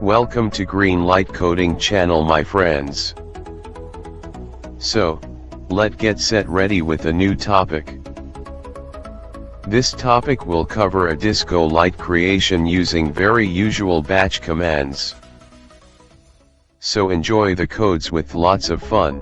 Welcome to Green Light Coding channel, my friends. So, let's get set ready with a new topic. This topic will cover a disco light creation using very usual batch commands. So enjoy the codes with lots of fun.